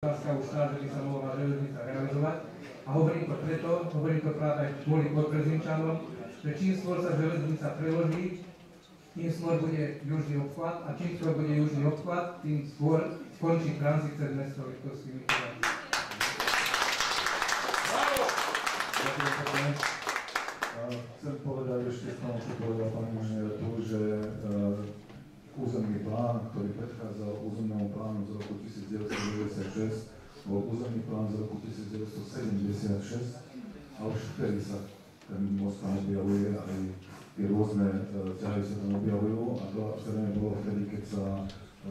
už štát, že by sa mohla železnica realizovať. A hovorím to práve kvôli podprezidenčanom, že čím skôr sa železnica preloží, tým skôr bude južný obchvat a čím skôr bude južný obchvat, tým skôr skončí tranzit cez mesto Liptovský Mikuláš. Chcem povedať ešte k tomu, čo povedal pán inžinier tu, že územný plán, ktorý predchádzal územnému plánu z roku 1996, bol územný plán z roku 1976 a už vtedy sa ten most tam objavuje, aj tie rôzne ťahy sa tam objavujú a to zrejme bolo vtedy, keď sa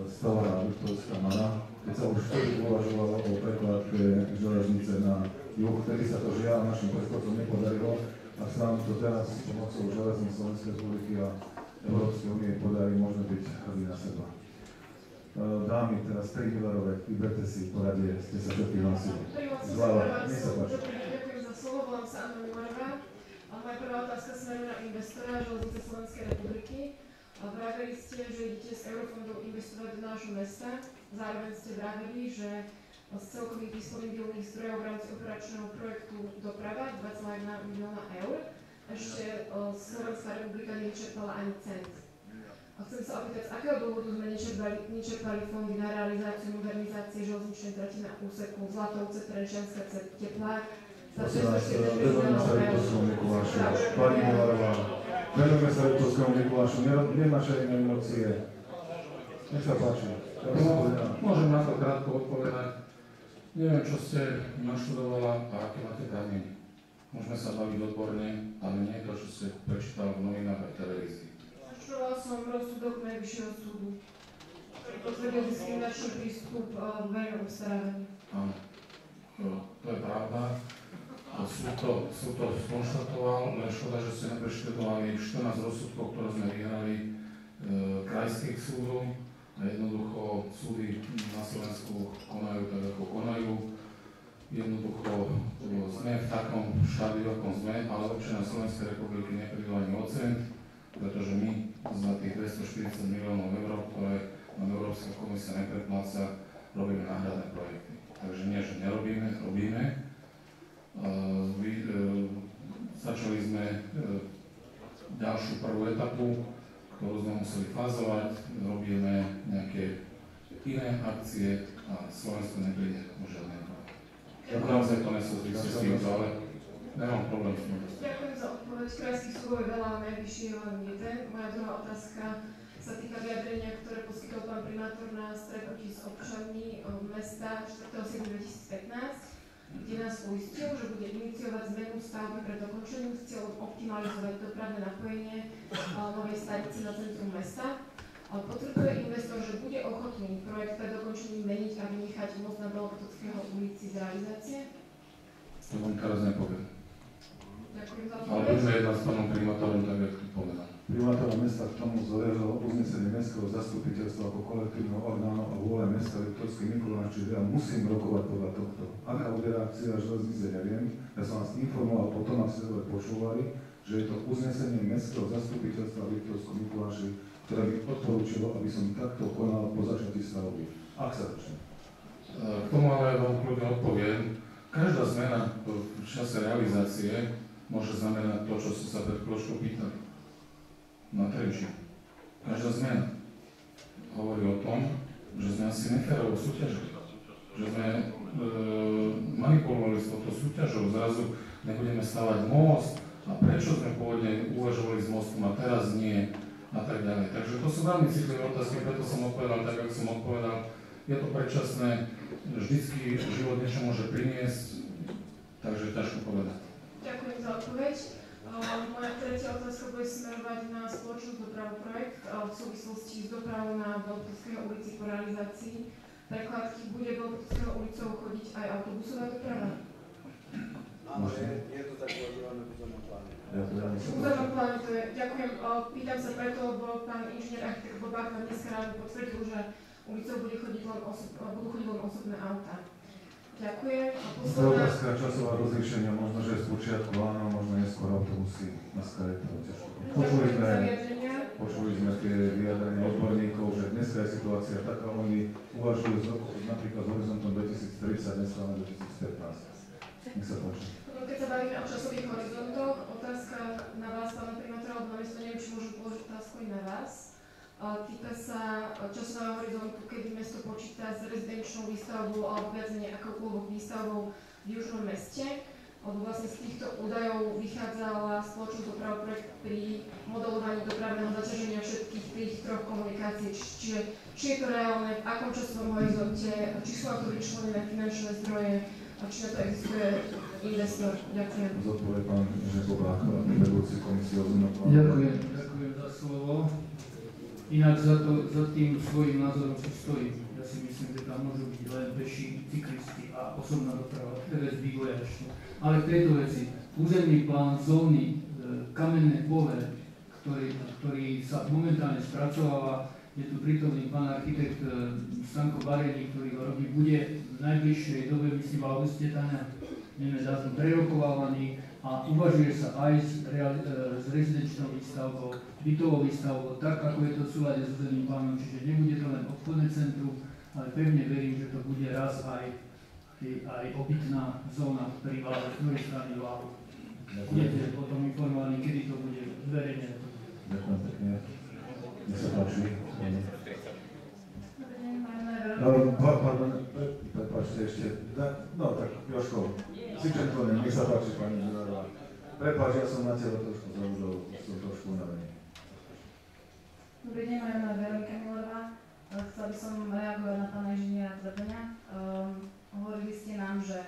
stavala Liptovská Mara, keď sa už vtedy uvažovalo o prekladke železnice na juh, vtedy sa to žiaľ našim predchodcom nepodarilo a sa nám to teraz s pomocou železníc Slovenskej republiky a Európskej únie podarí, môžeme byť hrdí na seba. Dámy, teraz 3 dolarové, vyberte si poradie, ste sa všetky hlasili. Zľava, nech sa páči. Ďakujem za slovo, volám sa Anna Milorová. Moja prvá otázka smeruje na investora Železnice Slovenskej republiky. Vraveli ste, že idete z eurofondov investovať do nášho mesta. Zároveň ste vraveli, že z celkových disponibilných zdrojov v rámci operačného projektu Doprava 2,1 milióna eur ešte Slovenská republika nečerpala ani cent. A chcem sa opýtať, z akého dôvodu sme nečerpali fondy na realizáciu modernizácie železničnej trati na úseku Zlatovce, Trenčianska, Teplák za 640 miliónov eur. Pani Milorová, venujeme sa Liptovskému Mikulášu, nemáš aj iné emócie. Nech sa páči. Môžem na to krátko odpovedať. Neviem, čo ste naštudovala a aké máte prameny. Môžeme sa baviť odborne, ale nie to, čo ste prečítala v novinách a televízii. Naštudovala som rozsudok Najvyššieho súdu, ktorý potvrdil diskriminačný prístup v verejnom obstarávaní. Áno, to je pravda. Súd to skonštatoval, len škoda, že ste nepreštudovali 14 rozsudkov, ktoré sme vyhrali krajských súdov. A jednoducho súdy na Slovensku konajú tak, ako konajú. Jednoducho sme v takom štádiu, akom sme, ale občania Slovenskej republiky neprídu ani o cent, pretože my za tých 240 miliónov eur, ktoré nám Európska komisia neprepláca, robíme náhradné projekty. Takže nie, že nerobíme, robíme. Začali sme ďalšiu prvú etapu, ktorú sme museli fázovať, robíme nejaké iné akcie a Slovensko nepríde o žiadne projekty. Naozaj to nesúvisí s tým, ale nemám problém s tým. Ďakujem za odpoveď. Krajských súdov je veľa, ale najvyšší je len jeden. Moja druhá otázka sa týka vyjadrenia, ktoré poskytol pán primátor na stretnutí s občanmi mesta 4.7.2015, kde nás uistil, že bude iniciovať zmenu stavby pred dokončením s cieľom optimalizovať dopravné napojenie novej stanice na centrum mesta. Potvrduje investor, že bude ochotný projekt pred dokončením meniť a vynechať most na Belopotockého ulici z realizácie? To vám teraz nepoviem. Ďakujem za odpoveď. Ale budeme jednať s pánom primátorom, tak jak tu povedal. Primátora mesta k tomu zaviazal uznesenie mestského zastupiteľstva ako kolektívneho orgánu a vôle mesta Liptovský Mikuláš, čiže ja musím rokovať podľa tohto. Aká bude reakcia železnice, neviem. Ja som vás informoval potom, ak ste to počúvali, že je to uznesenie mestského zastupiteľstva Liptovského Mikuláši, ktoré mi odporúčilo, aby som takto konal po začiatí stavby. Ak sa začne. K tomu ale vám kľudne odpoviem. Každá zmena v čase realizácie môže znamenať to, čo ste sa pred chvíľočkou pýtali. Na Trenčín. Každá zmena hovorí o tom, že sme asi neférovo súťažili. Že sme manipulovali s touto súťažou, zrazu nebudeme stavať most a prečo sme pôvodne uvažovali s mostom a teraz nie a tak ďalej. Takže to sú veľmi citlivé otázky, preto som odpovedal tak, ako som odpovedal. Je to predčasné, vždycky život niečo môže priniesť, takže ťažko povedať. Ďakujem za odpoveď. Moja tretia otázka bude smerovať na spoločnosť Dopravu projekt v súvislosti s dopravou na Belopotockého ulici po realizácii prekladky. Bude Belopotockého ulicou chodiť aj autobusová doprava? Áno, je to tak uvažované v územnom pláne. V územnom pláne to je. Ďakujem. Pýtam sa preto, lebo pán inžinier architekt Bobák nám dneska ráno potvrdil, že ulicou budú chodiť len osobné autá. Ďakujem. A To je posledná... otázka časová rozlíšenia, možno, že spočiatku áno, možno neskôr autobusy na Skype, to ťažko. Počuli sme tie vyjadrenia odborníkov, že dneska je situácia taká, oni uvažujú napríklad s horizontom 2030, dneska na 2015. Nech sa páči. Keď sa bavíme o časových horizontoch, otázka na vás, pána primátora, alebo na mesto, neviem, či môžem položiť otázku i na vás. Týka sa časového horizontu, kedy mesto počíta s rezidenčnou výstavbou alebo viac menej akoukoľvek výstavbou v južnom meste. Lebo vlastne z týchto údajov vychádzala spoločnosť Doprava Projekt pri modelovaní dopravného zaťaženia všetkých tých troch komunikácií. Čiže či je to reálne, v akom časovom horizonte, či sú na to vyčlenené finančné zdroje a či na to existuje investor. Ďakujem. Zodpovie pán Žekobák, vedúci komisie územného plánu. Ďakujem za slovo. Inak za tým svojím názorom si stojím. Ja si myslím, že tam môžu byť len peši, cyklisti a osobná doprava, ktoré vývoja ešte. Ale k tejto veci, územný plán zóny Kamenné pole, ktorý sa momentálne spracováva, je tu prítomný pán architekt Stanko Barený, ktorý ho robí, bude v najbližšej dobe, myslím, v auguste, neviem, dátum prerokovávaný a uvažuje sa aj s rezidenčnou výstavbou, bytovou výstavbou, tak ako je to v súlade s územným plánom, čiže nebude to len obchodné centrum, ale pevne verím, že to bude raz aj obytná zóna pri Vále, z druhej strany Válu. Budete potom informovaní, kedy to bude zverejnené. Ďakujem pekne. Nech sa páči. Pardon, prepáčte ešte. No tak, Jožko, si gentleman, nech sa páči, pani Žerárová. Prepáč, ja som na teba trošku zaudol, som trošku unavený. Dobrý deň, moje meno je Veronika Millerová. Chcela by som reagovať na pána inžiniera Tvrdenia. Hovorili ste nám, že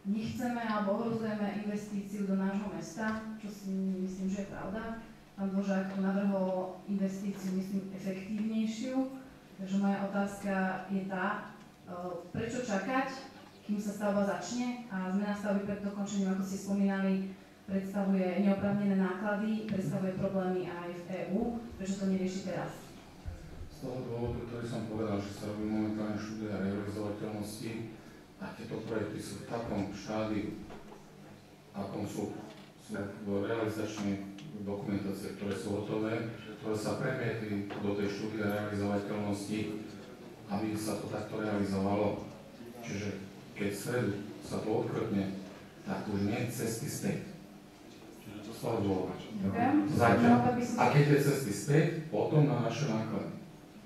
nechceme alebo ohrozujeme investíciu do nášho mesta, čo si myslím, že je pravda. Pán Dvořák navrhol investíciu, myslím, efektívnejšiu. Takže moja otázka je tá, prečo čakať, kým sa stavba začne a zmena stavby pred dokončením, ako ste spomínali, predstavuje neoprávnené náklady, predstavuje problémy aj v EÚ, prečo to nerieši teraz? Z toho dôvodu, ktorý som povedal, že sa robí momentálne štúdia realizovateľnosti a tieto projekty sú v takom štádiu, akom sú v realizačnej dokumentácie, ktoré sú hotové, ktoré sa premietli do tej štúdie realizovateľnosti, aby sa to takto realizovalo. Čiže keď v stredu sa to odkrtne, tak už nie je cesty späť. Čiže to z toho dôvodu. A keď je cesty späť, potom na naše náklady.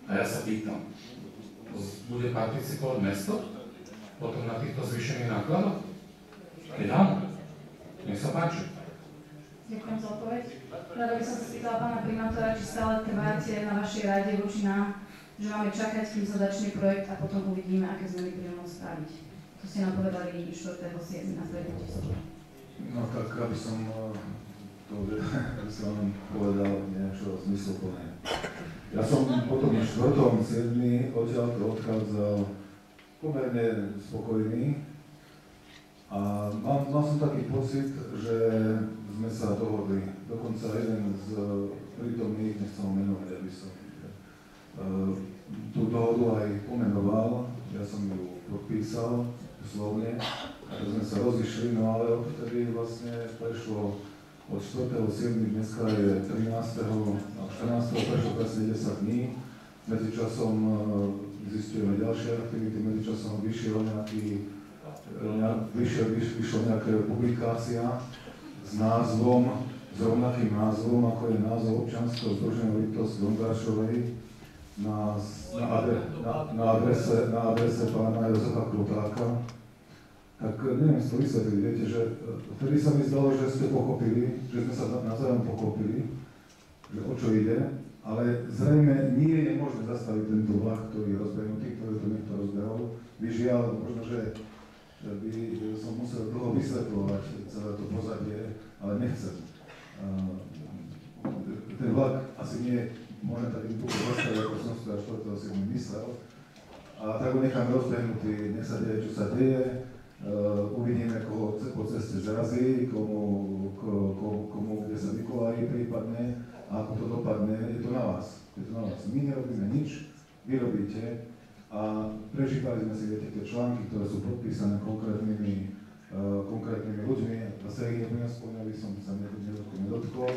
A ja sa pýtam, bude participovať mesto potom na týchto zvýšených nákladoch? Keď áno, nech sa páči. Ďakujem za odpoveď. Rada by som sa spýtala pána primátora, či stále trváte na vašej rade voči nám, že máme čakať, kým sa začne projekt a potom uvidíme, aké zmeny budeme môcť spraviť. To ste nám povedali 4.7. na stretnutí sobotu. No tak, aby som povedal niečo zmysluplné. Ja som potom 4.7. odtiaľto odchádzal pomerne spokojný a mal som taký pocit, že sme sa dohodli. Dokonca jeden z prítomných, nechcem ho menovať, aby som tú dohodu aj pomenoval, ja som ju podpísal slovne a sme sa rozišli, no ale odtedy vlastne prešlo od 4.7. dneska je 13. a 14. prešlo presne 10 dní. Medzičasom zistujeme ďalšie aktivity, medzičasom vyšla nejaká publikácia s názvom, s rovnakým názvom, ako je názov občianskeho združenia Liptovsk Dongášovej na adrese pána Jozefa Krutáka. Tak neviem si to vysvetliť, viete, že vtedy sa mi zdalo, že ste pochopili, že sme sa navzájom pochopili, že o čo ide, ale zrejme nie je možné zastaviť tento vlak, ktorý je rozbehnutý, ktorý to niekto rozbehol. Vyžiaľ, možno, že by som musel dlho vysvetľovať celé to pozadie, ale nechcem. Ten vlak asi nie môžem tak impulzu zastaviť, ako som si až 4.7. myslel. A tak ho nechám rozbehnutý, nech sa deje, čo sa deje. Uvidíme, koho po ceste zrazí, komu kde sa vykolají prípadne a ako to dopadne, je to na vás. My nerobíme nič, vy robíte a A prečítali sme si, viete, tie články, ktoré sú podpísané konkrétnymi ľuďmi. Zase ich nebudem spomínať, aby som sa nedotkol.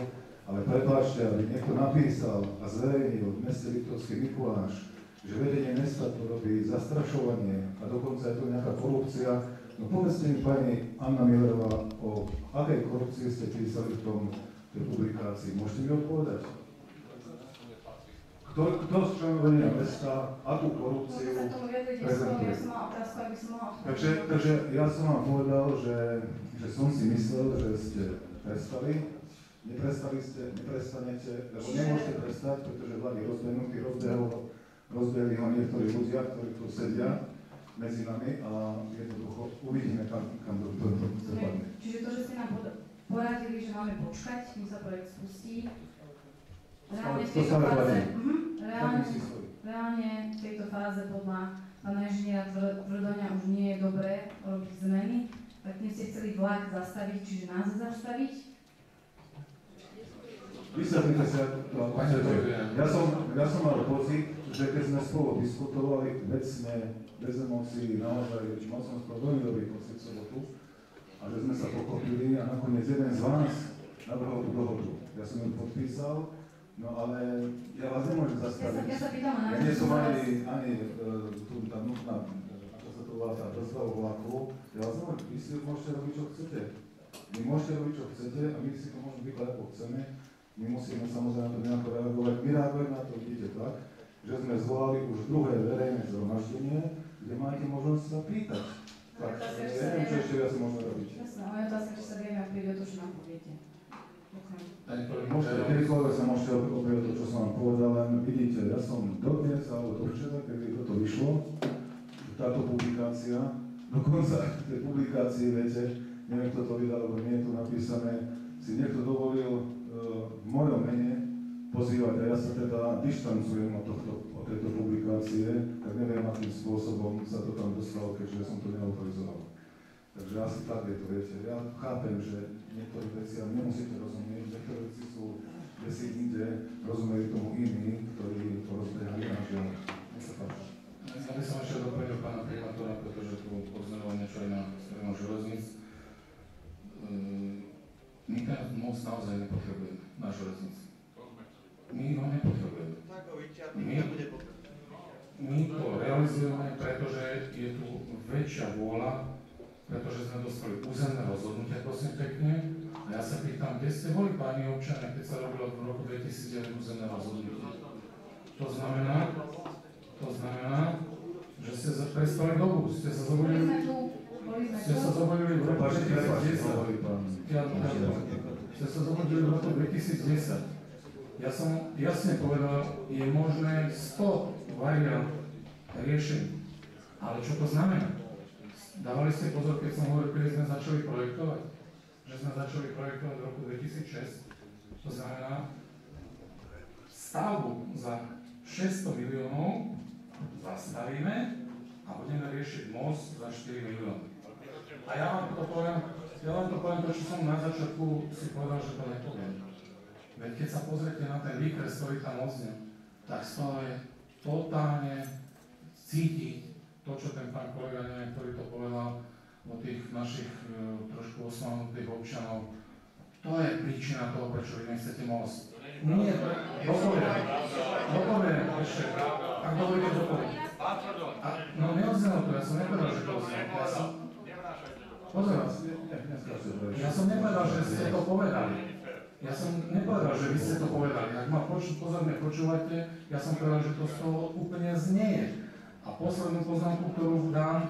Ale prepáčte, aby niekto napísal a zverejnil v meste Liptovský Mikuláš, že vedenie mesta to robí zastrašovanie a dokonca je to nejaká korupcia. No povedzte mi, pani Anna Millerová, o akej korupcii ste písali v tej publikácii? Môžete mi odpovedať? Kto z členov vedenia mesta, akú korupciu prezentuje? Takže ja som vám povedal, že som si myslel, že ste prestali. Neprestanete, lebo nemôžete prestať, pretože vlády rozbehnutí, rozbehli ho niektorí ľudia, ktorí tu sedia medzi nami a jednoducho uvidíme, kam to dopadne. Čiže to, že ste nám poradili, že máme počkať, kým sa projekt spustí, reálne v tejto fáze podľa pána inžiniera Tvrdoňa už nie je dobré robiť zmeny, tak tým ste chceli vlak zastaviť, čiže nás zastaviť. Vysvetlite sa, ja som mal pocit, že keď sme spolu diskutovali vecne, bez emócií, naozaj, mal som skôr veľmi dobrý pocit sobotu a že sme sa pochopili a nakoniec jeden z vás navrhol tú dohodu. Ja som ju podpísal, no ale ja vás nemôžem zastaviť. Ja nie som ani tu tá nutná, ako sa to volá, tá rozbavu vlaku. Ja vás nemôžem, vy si môžete robiť, čo chcete. Vy môžete robiť, čo chcete a my si to môžeme vyklať, ako chceme. My musíme samozrejme na to nejako reagovať. My reagujeme na to, vidíte tak, že sme zvolali už druhé verejné zhromaždenie, kde máte možnosť sa pýtať. Tak, neviem, čo ešte viac môžeme robiť. Jasné, ale otázka, či sa vieme oprieť o to, čo nám poviete. Kedykoľvek sa môžete oprieť o to, čo som vám povedal, len vidíte, ja som dodnes, alebo do včera, kedy toto vyšlo, táto publikácia, dokonca tej publikácii, viete, neviem, kto to vydal, lebo nie je tu napísané, si niekto dovolil v mojom mene pozývať a ja sa teda dištancujem od tejto publikácie, tak neviem, akým spôsobom sa to tam dostalo, keďže som to neautorizoval. Takže asi tak je to, viete. Ja chápem, že niektoré veci nemusíte rozumieť, niektoré veci sú desi inde, rozumejú tomu iní, ktorí to rozbehali na žiaľ. Nech sa páči. Ja by som ešte doplnil pána primátora, pretože tu odznelo niečo aj na stranu železníc. My ten most naozaj nepotrebujeme na železnici. My ho nepotrebujeme. My to realizujeme, pretože je tu väčšia vôľa, pretože sme dostali územné rozhodnutia, prosím pekne. A ja sa pýtam, kde ste boli, páni občania, keď sa robilo v roku 2009 územné rozhodnutie? To znamená, že ste prestali dobu, ste sa zovolili v roku 2010. Ste sa zovolili v roku 2010. Ja som jasne povedal, je možné 100 variant riešení. Ale čo to znamená? Dávali ste pozor, keď som hovoril, keď sme začali projektovať? Že sme začali projektovať v roku 2006. To znamená, stavbu za 600 miliónov zastavíme a budeme riešiť most za 4 milióny. A ja vám to poviem, to, čo som na začiatku si povedal, že to nepoviem. Veď keď sa pozriete na ten výkres, ktorý tam odznie, tak z toho je totálne cítiť to, čo ten pán kolega, neviem, ktorý to povedal o tých našich trošku oslavnutých občanov. To je príčina toho, prečo vy nechcete most. Nie, dopoviem ešte, ak dovolíte dopoviem. No neodznelo to, ja som nepovedal, že to odznelo. Ja som nepovedal, že ste to povedali. Ja som nepovedal, že vy ste to povedali. Ak ma pozorne počúvate, ja som povedal, že to z toho úplne znieje. A poslednú poznámku, ktorú dám,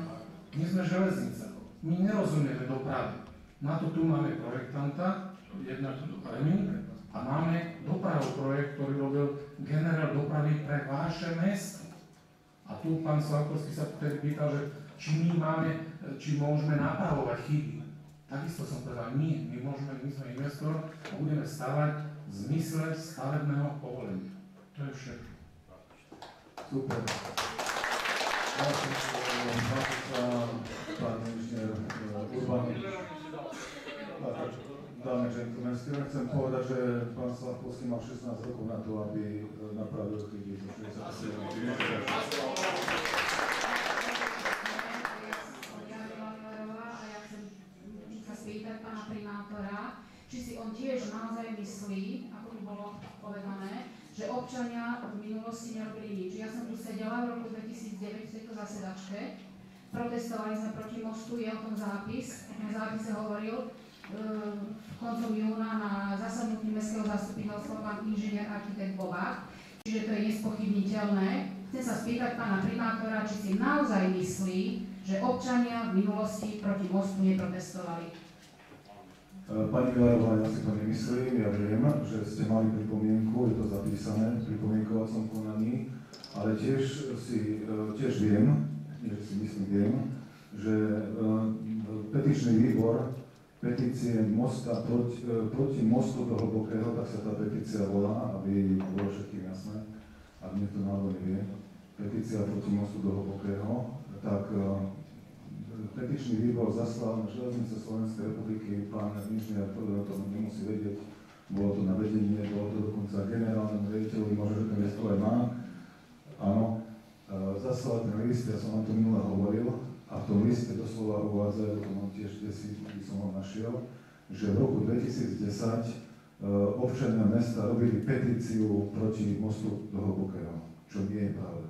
my sme železnica. My nerozumieme dopravy. Na to tu máme projektanta, jedna Reming, a máme dopravný projekt, ktorý robil generál dopravy pre vaše mesto. A tu pán Slavkovský sa vtedy pýtal, že či môžeme napravovať chyby. Takisto som povedal, nie, my sme investor a budeme stavať v zmysle stavebného povolenia. To je všetko. Super. Pán inžinier Urban. Dáme gentlemanské, chcem povedať, že pán Slavkovský mal 16 rokov na to, aby napravil chyby zo 60. pána primátora, či si on tiež naozaj myslí, ako tu bolo povedané, že občania v minulosti nerobili nič. Ja som tu sedela v roku 2009 v tejto zasedačke, protestovali sme proti mostu, je o tom zápis. Na zápise hovoril koncom júna na zasadnutí mestského zastupiteľstva pán inžinier architekt Bobák, čiže to je nespochybniteľné. Chcem sa spýtať pána primátora, či si naozaj myslí, že občania v minulosti proti mostu neprotestovali. Pani Milerová, ja si to nemyslím, ja viem, že ste mali pripomienku, je to zapísané v pripomienkovacom konaní, ale tiež viem, nie že si myslím, viem, že petičný výbor petície mosta proti mostu do Hlbokého, tak sa tá petícia volá, aby bolo všetkým jasné, ak niekto náhodou nevie, petícia proti mostu do Hlbokého, tak petičný výbor zaslal na Železnice Slovenskej republiky, pán inžinier to nemusí vedieť, bolo to na vedenie, bolo to dokonca generálnemu riaditeľovi, možno, že ten list aj má. Áno, zaslal ten list, ja som vám to minule hovoril, a v tom liste doslova uvádzajú, to mám tiež desi, by som ho našiel, že v roku 2010 občania mesta robili petíciu proti mostu do Hlbokého, čo nie je pravda.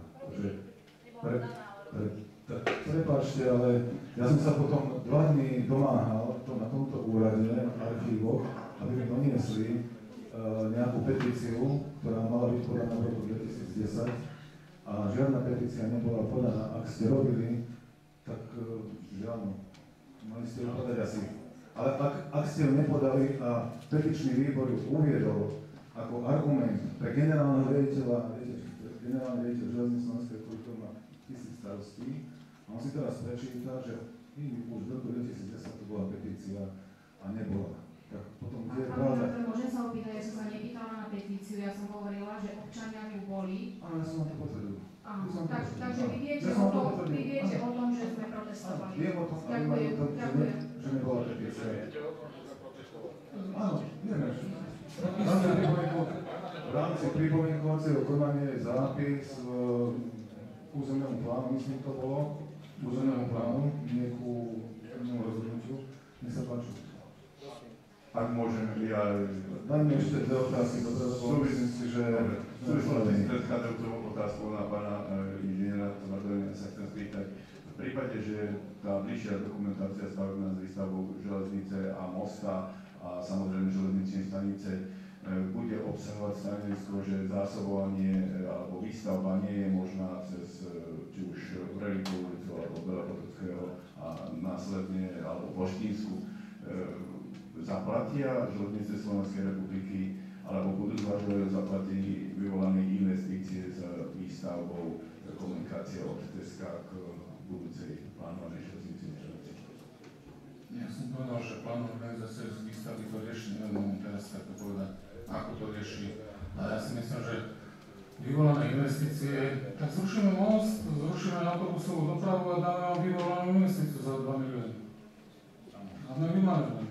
Prepáčte, ale ja som sa potom 2 dní domáhal na tomto úrade, v archívoch, aby mi doniesli nejakú petíciu, ktorá mala byť podaná v roku 2010 a žiadna petícia nebola podaná. Ak ste robili, tak žiadno, mali ste ju podať asi. Ale ak ste ju nepodali a petičný výbor ju uviedol ako argument pre generálneho riaditeľa, generálny riaditeľ Železnic Slovenskej republiky má 1000 starostí, a on si teraz prečíta, že už v roku 2010 to bola petícia a nebola. Tak potom kde je pravda? Môžem sa opýtať, ja som sa nepýtala na petíciu, ja som hovorila, že občania ju boli. Áno, ja som vám to potvrdil. Takže vy viete o tom, že sme protestovali. Viem o tom, že nebola petícia. Áno, vieme. V rámci pripomienkovacieho konania je zápis v územnému plánu, myslím to bolo, územnému plánu, nie ku rozhodnutiu. Nech sa páči. Ak môžem, ja... Dajme ešte 2 otázky, súvisím si, že... V súvislosti s predchádzajúcou otázkou na pána inžiniera Tvrdovina sa chcem spýtať. V prípade, že tá bližšia dokumentácia stavebná s výstavbou železnice a mosta a samozrejme železničnej stanice bude obsahovať stanovisko, že zásobovanie alebo výstavba nie je možná cez či už Relikovú ulicu alebo Bela Potockého a následne alebo Poštínsku, zaplatia Železnice Slovenskej republiky alebo budú zvažovať zaplatení vyvolanej investície s výstavbou komunikácie od Teska k budúcej plánovanej železnici. Ja som povedal, že plán organizácie z výstavby to rieši, neviem teraz tak povedať, ako to rieši. A ja si myslím, že vyvolané investície, tak zrušíme most, zrušíme autobusovú dopravu a dáme vám vyvolanú investíciu za 2 milióny. Dáme vymaľujeme.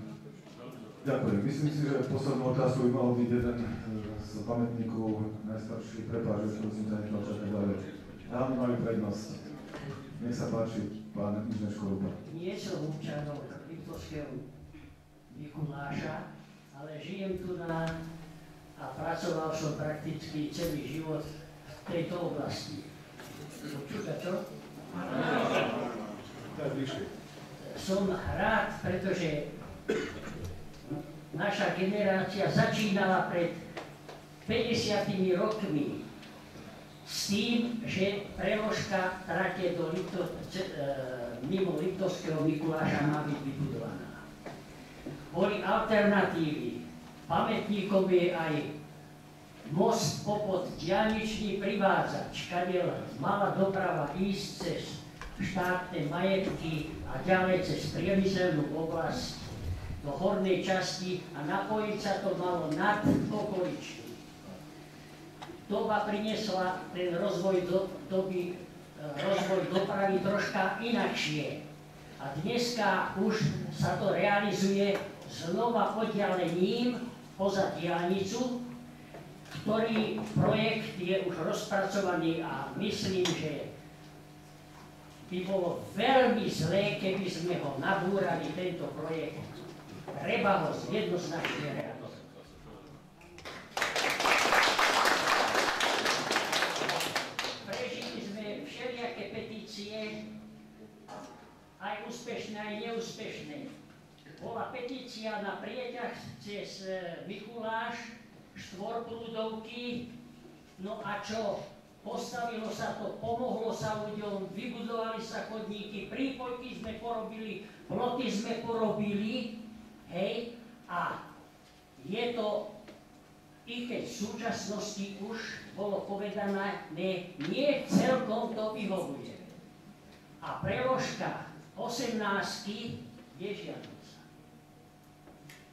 Ďakujem. Myslím si, že poslednú otázku by mal byť jeden z pamätníkov najstarší, prepáč, že musím sa nechal čakať, ale dámy mali prednosť. Nech sa páči, pán inžinier Škorupa. Nie som občanom Liptovského Mikuláša, ale žijem tu a pracoval som prakticky celý život v tejto oblasti. Počúta čo? Som rád, pretože naša generácia začínala pred 50 rokmi s tým, že preložka trate mimo Liptovského Mikuláša má byť vybudovaná. Boli alternatívy. Pamätníkom je aj most popod diaľničný privádzač, kadiaľ mala doprava ísť cez štátne majetky a ďalej cez priemyselnú oblasť do hornej časti a napojiť sa to malo nad okoličný. Doba priniesla ten rozvoj dopravy troška inakšie. A dneska už sa to realizuje znova oddialením poza diaľnicu, ktorý projekt je už rozpracovaný a myslím, že by bolo veľmi zlé, keby sme ho nabúrali, tento projekt. treba ho jednoznačne realizovať. Prežili sme všelijaké petície, aj úspešné, aj neúspešné. Bola petícia na prieťah cez Mikuláš, štvorprúdovky, no a čo? Postavilo sa to, pomohlo sa ľuďom, vybudovali sa chodníky, prípojky sme porobili, ploty sme porobili, hej, a je to, i keď v súčasnosti už bolo povedané, nie celkom to vyhovuje. A preložka 18 je žiaduca.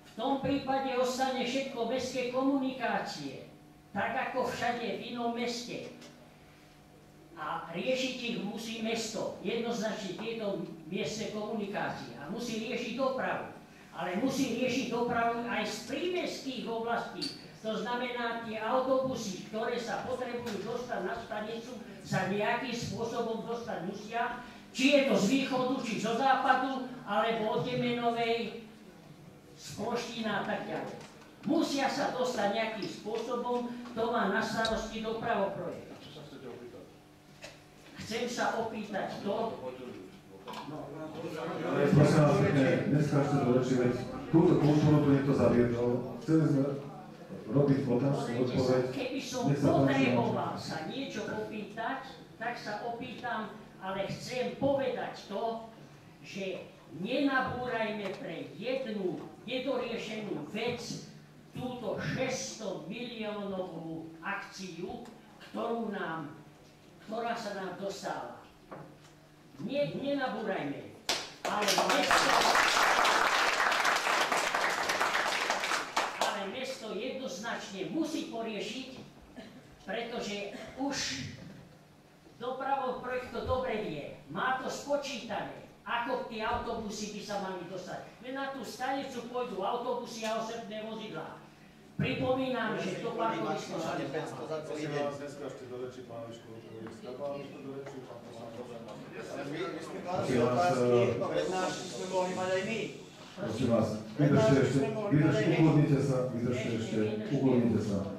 V tom prípade ostane všetko mestské komunikácie, tak ako všade v inom meste. A riešiť ich musí mesto, jednoznačne tieto miestne komunikácie. A musí riešiť dopravu. Ale musí riešiť dopravu aj z prímestských oblastí. To znamená, tie autobusy, ktoré sa potrebujú dostať na stanicu, sa nejakým spôsobom dostať musia, či je to z východu, či zo západu, alebo od Demenovej, z Ploštína a tak ďalej. Musia sa dostať nejakým spôsobom, to má na starosti dopravoprojekt. Chcem sa opýtať to, Ale prosím vás, neskážte do reči, veď túto kultúru tu niekto zaviedol. Chceli sme robiť otázku, odpoveď. Keby som potreboval sa niečo opýtať, tak sa opýtam, ale chcem povedať to, že nenabúrajme pre jednu nedoriešenú vec túto 600 miliónovú akciu, ktorá sa nám dostáva. Nenabúrajme, ale mesto jednoznačne musí poriešiť, pretože už dopravoprojekt to dobre vie, má to spočítané, ako tie autobusy by sa mali dostať. Len na tú stanicu pôjdu autobusy a osobné vozidlá. Pripomínam, že to parkovisko sa Prosím vás, neskážte do reči, pán Liško. Skážte do reči, pán poslanec. Ale my sme kladli otázky, prednášky sme mohli mať aj my. Prosím vás, ukludnite sa.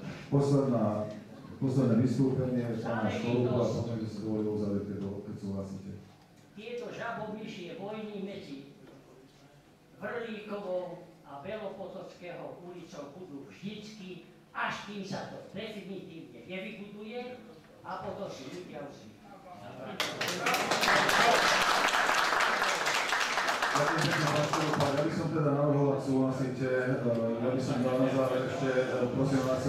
Posledné vystúpenie pána Škorupa a potom by si dovolil uzavrieť, keď súhlasíte. Tieto žabomyšie vojny medzi Vrlíkovou a Belopotockého ulicou budú vždycky, až kým sa to definitívne nevybuduje a potom si ľudia uzví. Ďakujem pekne, pán Škorupa. Ja by som teda navrhol, ak súhlasíte, ja by som dal na záver ešte, prosím vás,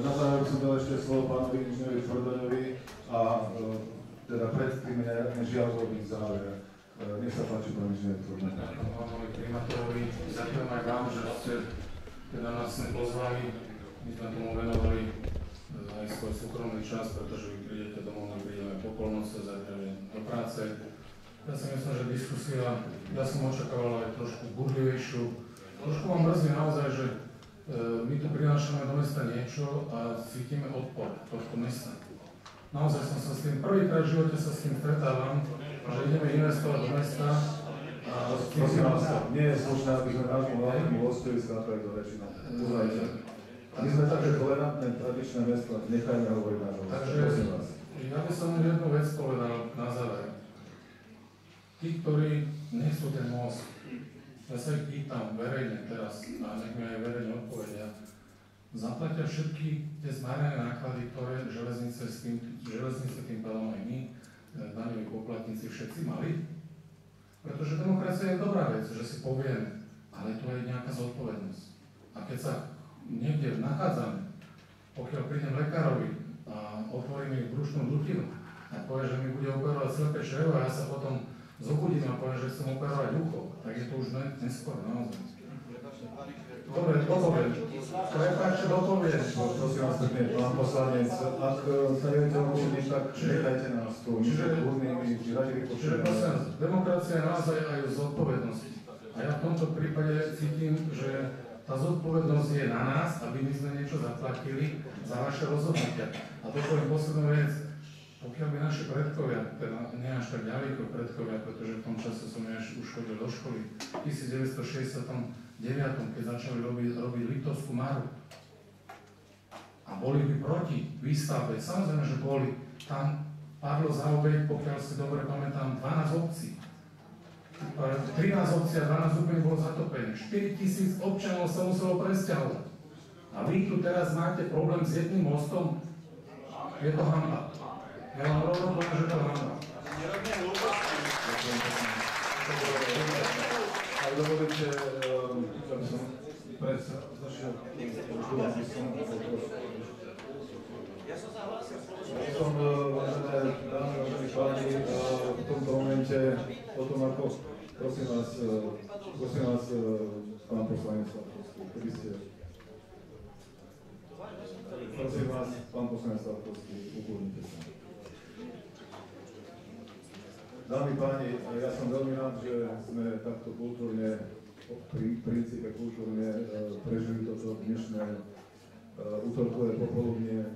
na záver by som dal ešte slovo pánovi inžinierovi Tvrdoňovi a teda predtým nežiaľ robiť záver. Nech sa páči, pán inžinier Tvrdoň. Ďakujem pánovi primátorovi, ďakujem aj vám, že ste teda nás sem pozvali. My sme tomu venovali aj svoj súkromný čas, pretože vy prídete domov, my prídeme po polnoci, zajtrajme do práce. Ja si myslím, že diskusia, ja som očakával aj trošku burlivejšiu. Trošku vám mrzí naozaj, že my tu prinášame do mesta niečo a cítime odpor tohto mesta. Naozaj som sa s tým, prvýkrát v živote sa s tým stretávam, že ideme investovať do mesta a prosím vás, nie je slušné, aby sme nášmu hlavnému hostovi skákali do reči. Uznajte. My sme také tolerantné, tradičné mesto, nechajme hovoriť náš host. Prosím vás. Ja by som jednu vec povedal na záver. Tí, ktorí nechcú ten most, ja sa ich pýtam verejne teraz, a nech mi aj verejne odpovedia, zaplatia všetky tie zmárané náklady, ktoré železnice tým pádom aj my, daňoví poplatníci, všetci mali? Pretože demokracia je dobrá vec, že si povieme, ale tu je nejaká zodpovednosť. A keď sa niekde nachádzame, pokiaľ prídem lekárovi a otvorím mi brušnú dutinu a povie, že mi bude operovať slepé črevo a ja sa potom zobudím a poviem, že chcem operovať ucho, tak je to už neskôr naozaj. Dobre, dopoviem. Prepáčte, dopoviem. Prosím vás, pán poslanec, ak sa neviete učiť, tak nechajte nás tu. Čiže demokracia je naozaj aj o zodpovednosti. A ja v tomto prípade cítim, že tá zodpovednosť je na nás, aby my sme niečo zaplatili za vaše rozhodnutia. A to poviem poslednú vec. Pokiaľ by naši predkovia, teda nie až tak ďaleko predkovia, pretože v tom čase som ja už chodil do školy, v 1969, keď začali robiť Liptovskú Maru a boli by proti výstavbe, samozrejme, že boli, tam padlo za obeť, pokiaľ si dobre pamätám, 12 obcí. 13 obcí a 12 úplne bolo zatopené. 4 000 občanov sa muselo presťahovať. A vy tu teraz máte problém s jedným mostom? Je to hanba. Ja vám rovno poviem, že to je hanba. Nerobme hlúposti. Ak dovolíte, aby som zašiel Ja som sa hlásil spoločne. som, vážené dámy, vážení páni, v tomto momente, potom ako, prosím vás, pán poslanec Slavkovský, keby ste... Prosím vás, pán poslanec Slavkovský, ukludnite sa. Dámy páni, ja som veľmi rád, že sme takto kultúrne, v princípe kultúrne prežili toto dnešné útorkové popoludnie.